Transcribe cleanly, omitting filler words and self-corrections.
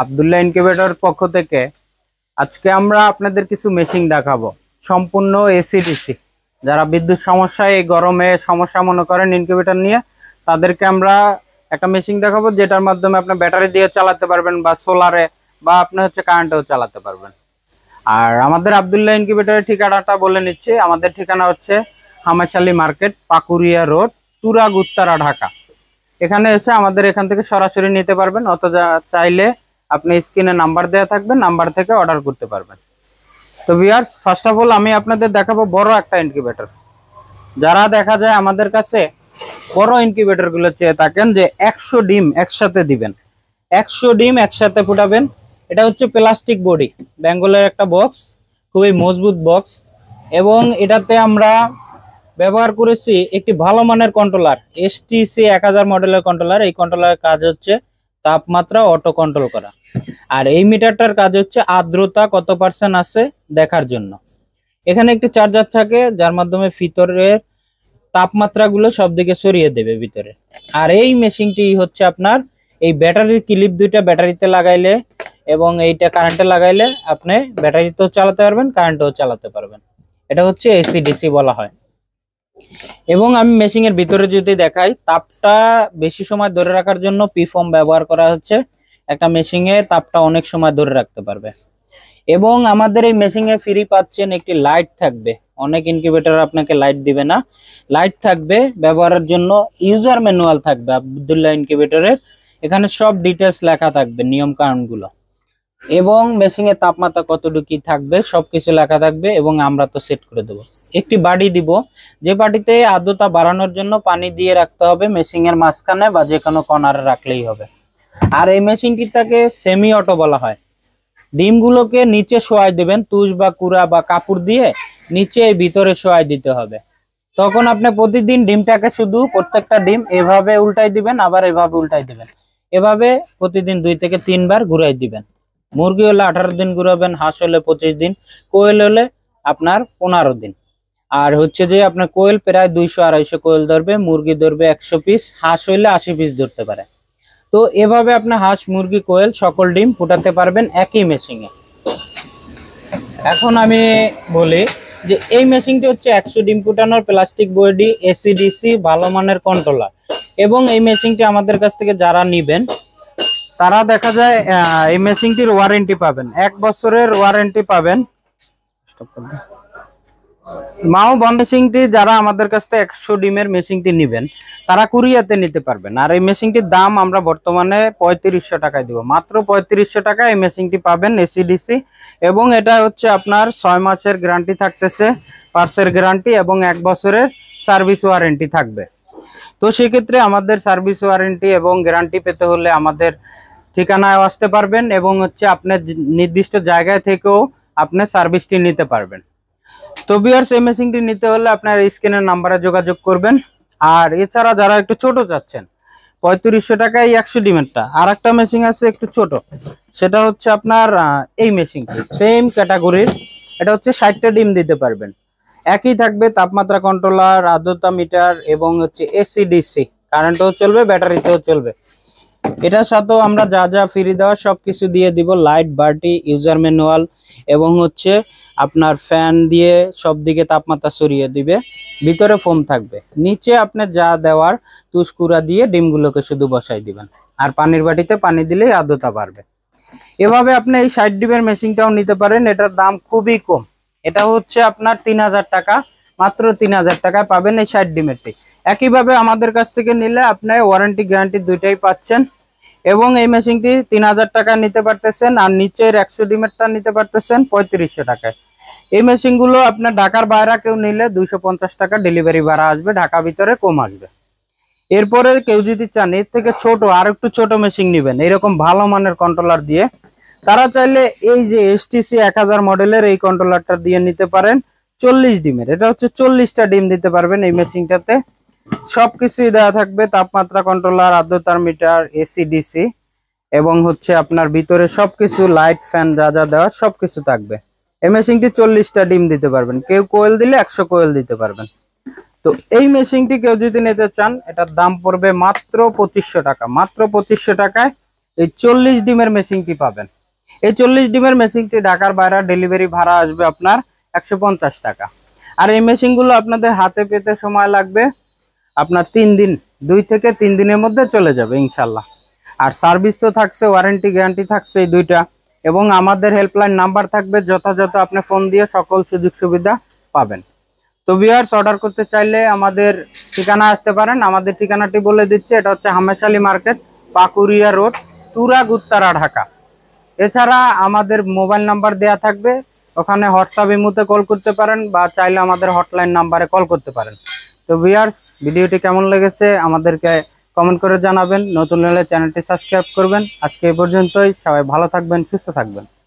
Abdullah incubator পক্ষ থেকে আজকে আমরা আপনাদের কিছু মেশিন দেখাবো, সম্পূর্ণ এসি ডিসি। যারা বিদ্যুৎ সমস্যায় এই গরমে সমস্যা মনে করেন ইনকিউবেটর নিয়ে, তাদেরকে আমরা একটা মেশিন দেখাবো যেটার মাধ্যমে আপনি ব্যাটারি দিয়ে চালাতে পারবেন বা সোলারে বা আপনি হচ্ছে কারেন্টেও চালাতে পারবেন। আর আমাদের আব্দুল্লাহ ইনকিউবেটরের ঠিকানাটা বলে নিচ্ছি। আমাদের ঠিকানা হচ্ছে হামেশালী মার্কেট, পাকুরিয়া রোড, তুরাগ, উত্তরা, ঢাকা। এখানে এসে আমাদের এখান থেকে সরাসরি নিতে পারবেন, অথবা চাইলে আপনি স্ক্রিনে নাম্বার দেওয়া থাকবে, নাম্বার থেকে অর্ডার করতে পারবেন। তো ভিউয়ার্স, ফার্স্ট অফ অল আমি আপনাদের দেখাবো বড় একটা ইনকিউবেটর। যারা দেখা যায় আমাদের কাছে বড় ইনকিউবেটর গুলো চেয়ে থাকেন যে 100 ডিম একসাথে দিবেন, 100 ডিম একসাথে ফুটাবেন। এটা হচ্ছে প্লাস্টিক বডি, বেঙ্গলের একটা বক্স, খুবই মজবুত বক্স, এবং এটাতে আমরা ব্যবহার করেছি একটি ভালো মানের কন্ট্রোলার, এসটিসি 1000 মডেলের কন্ট্রোলার। এই কন্ট্রোলারের কাজ হচ্ছে তাপমাত্রা অটো কন্ট্রোল করা, আর এই মিটারটার কাজ হচ্ছে আর্দ্রতা কত পার্সেন্ট আছে দেখার জন্য। এখানে একটি চার্জার থাকে যার মাধ্যমে ভিতরের তাপমাত্রাগুলো সব দিকে সরিয়ে দেবে ভিতরে। আর এই মেশিনটি হচ্ছে আপনার এই ব্যাটারির ক্লিপ দুইটা ব্যাটারিতে লাগাইলে এবং এইটা কারেন্টে লাগাইলে আপনি ব্যাটারিতেও চালাতে পারবেন, কারেন্টেও চালাতে পারবেন। এটা হচ্ছে এসি ডিসি বলা হয়। এবং আমি মেশিনের ভিতরে যদি দেখাই, তাপটা বেশি সময় ধরে রাখার জন্য পিফর্ম ব্যবহার করা হচ্ছে। একটা মেশিনে তাপটা অনেক সময় ধরে রাখতে পারবে। এবং আমাদের এই মেশিনে ফ্রি পাচ্ছেন একটি লাইট থাকবে। অনেক ইনকিউবেটর আপনাকে লাইট দিবে না, লাইট থাকবে ব্যবহারের জন্য। ইউজার ম্যানুয়াল থাকবে আব্দুল্লাহ ইনকিউবেটরের, এখানে সব ডিটেলস লেখা থাকবে, নিয়ম কানুনগুলো, এবং মেশিনের তাপমাত্রা কতটুকু থাকবে সবকিছু লেখা থাকবে। এবং আমরা তো সেট করে দেবো। একটি বাটি দিব, যে বাটিতে আর্দ্রতা বাড়ানোর জন্য পানি দিয়ে রাখতে হবে মেশিনের মাঝখানে বা যে কোনো কর্নারে রাখলেই হবে। আর এই মেশিনটিটাকে সেমি অটো বলা হয়। ডিমগুলোকে নিচে শোয়াই দেবেন, তুষ বা কুড়া বা কাপড় দিয়ে নিচে ভিতরে শোয়াই দিতে হবে। তখন আপনি প্রতিদিন ডিমটাকে শুধু প্রত্যেকটা ডিম এভাবে উল্টাই দিবেন, আবার এভাবে উল্টাই দিবেন। এভাবে প্রতিদিন 2 থেকে 3 বার ঘুরাই দিবেন। মুরগি হলে 18 দিন ঘুরাবেন, হাঁস হলে 25 দিন, কোয়েল হলে আপনার 15 দিন। আর হচ্ছে যে আপনার কোয়েল প্রায় 200-250 কোয়েল ধরবে, মুরগি ধরবে 100 পিস, হাঁস হইলে 80 পিস ধরতে পারে। তো এভাবে আপনি হাঁস, মুরগি, কোয়েল সকল ডিম ফুটাতে পারবেন একই মেশিনে। এখন আমি বলি যে এই মেশিনটি হচ্ছে 100 ডিম ফুটানোর প্লাস্টিক বডি, এসি ডিসি, ভালো মানের কন্ট্রোলার। এবং এই মেশিনটি আমাদের কাছ থেকে যারা নিবেন তারা দেখা যায় এই মেশিনটির ওয়ারেন্টি পাবেন, 1 বছরের ওয়ারেন্টি পাবেন। মাও বন্ধ মেশিনটি যারা আমাদের কাছ থেকে 100 ডিমের মেশিনটি নিবেন তারা কুরিয়াতে নিতে পারবেন। আর এই মেশিনটির দাম আমরা বর্তমানে 3500 টাকায় দিব, মাত্র 3500 টাকা এই মেশিনটি পাবেন এসিডিসি। এবং এটা হচ্ছে আপনার 6 মাসের গ্যারান্টি থাকতেছে, পার্সের গ্যারান্টি, এবং 1 বছরের সার্ভিস ওয়ারেন্টি থাকবে। তো সেক্ষেত্রে আমাদের সার্ভিস ওয়ারেন্টি এবং গ্যারান্টি পেতে হলে আমাদের ঠিকানায় আসতে পারবেন, এবং হচ্ছে আপনার নির্দিষ্ট জায়গায় থেকেও আপনি সার্ভিসটি নিতে পারবেন। তো ভিউয়ার্স, এই মেশিনটি নিতে হলে আপনার স্ক্রিনের নাম্বারে যোগাযোগ করবেন। আর এছাড়া যারা একটু ছোট চাচ্ছেন, 3500 টাকায় 100 ডিমেরটা। আর একটা মেশিন আছে একটু ছোট, সেটা হচ্ছে আপনার এই মেশিনটি সেম ক্যাটাগরির। এটা হচ্ছে 60টা ডিম দিতে পারবেন, একই থাকবে তাপমাত্রা কন্ট্রোলার, আর্দ্রতা মিটার, এবং হচ্ছে এসি ডিসি, কারেন্টও চলবে, ব্যাটারিতেও চলবে। এটার সাথেও আমরা যা যা ফ্রি দেওয়া সবকিছু দিয়ে দিব, লাইট, বাটি, ইউজার ম্যানুয়াল, এবং হচ্ছে আপনার ফ্যান দিয়ে সব দিকে তাপমাত্রা সরিয়ে দিবে। ভিতরে ফোম থাকবে, নিচে আপনি যা দেওয়ার তুষকুরা দিয়ে ডিমগুলোকে শুধু বসাই দিবেন, আর পানির বাটিতে পানি দিলেই আর্দ্রতা বাড়বে। এভাবে আপনি এই 60 ডিমের মেশিনটাও নিতে পারেন। এটার দাম খুবই কম, এটা হচ্ছে আপনার 3000 টাকা, মাত্র 3000 টাকায় পাবেন এই 60 ডিমেরটি। একইভাবে আমাদের কাছ থেকে নিলে আপনি ওয়ারেন্টি গ্যারান্টি দুইটাই পাচ্ছেন। এবং এই মেশিনটি 3000 টাকা নিতে পারতেছেন, আর নিচের 100 ডিমেরটা নিতে পারতেছেন 3500 টাকায়। এই মেশিনগুলো আপনার ঢাকার বাইরে কেউ নিলে 250 টাকা ডেলিভারি ভাড়া আসবে, ঢাকা ভিতরে কম আসবে। এরপরে কেউ যদি চান এর থেকে ছোট আর একটু ছোট মেশিন নেবেন এরকম ভালো মানের কন্ট্রোলার দিয়ে, তারা চাইলে এই যে এসটিসি 1000 মডেলের এই কন্ট্রোলারটা দিয়ে নিতে পারেন। 40 ডিমের, এটা হচ্ছে 40টা ডিম দিতে পারবেন এই মেশিনটাতে। সবকিছুই দেওয়া থাকবে, তাপমাত্রা কন্ট্রোলার, আর্দ্রতার মিটার, এসি ডিসি, এবং হচ্ছে আপনার ভিতরে সবকিছু লাইট, ফ্যান, যা যা দেওয়া সবকিছু থাকবে। এই মেশিনটি 40টা ডিম দিতে পারবেন, কেউ কোয়েল দিলে 100 কোয়েল দিতে পারবেন। তো এই মেশিনটি কেউ যদি নিতে চান, এটার দাম পড়বে মাত্র 2500 টাকা, মাত্র 2500 টাকায় এই 40 ডিমের মেশিনটি পাবেন। এই 40 ডিমের মেশিনটি ঢাকার বাইরে ডেলিভারি ভাড়া আসবে আপনার 150 টাকা। আর এই মেশিনগুলো আপনাদের হাতে পেতে সময় লাগবে আপনার 3 দিন, 2 থেকে 3 দিনের মধ্যে চলে যাবে ইনশাল্লাহ। আর সার্ভিস তো থাকছে, ওয়ারেন্টি গ্যারান্টি থাকছে এই দুইটা, এবং আমাদের হেল্পলাইন নাম্বার থাকবে, যথাযথ আপনি ফোন দিয়ে সকল সুযোগ সুবিধা পাবেন। তো ভিউয়ার্স, অর্ডার করতে চাইলে আমাদের ঠিকানা আসতে পারেন। আমাদের ঠিকানাটি বলে দিচ্ছি, এটা হচ্ছে হামেশালী মার্কেট, পাকুরিয়া রোড, তুরাগ, উত্তরা, ঢাকা। এছাড়া আমাদের মোবাইল নাম্বার দেয়া থাকবে, ওখানে হোয়াটসঅ্যাপ ইমোতে কল করতে পারেন বা চাইলে আমাদের হটলাইন নাম্বারে কল করতে পারেন। তো ভিউয়ার্স, ভিডিওটি কেমন লেগেছে আমাদেরকে কমেন্ট করে জানাবেন। নতুন হলে চ্যানেলটি সাবস্ক্রাইব করবেন। আজকে এই পর্যন্তই, সবাই ভালো থাকবেন, সুস্থ থাকবেন।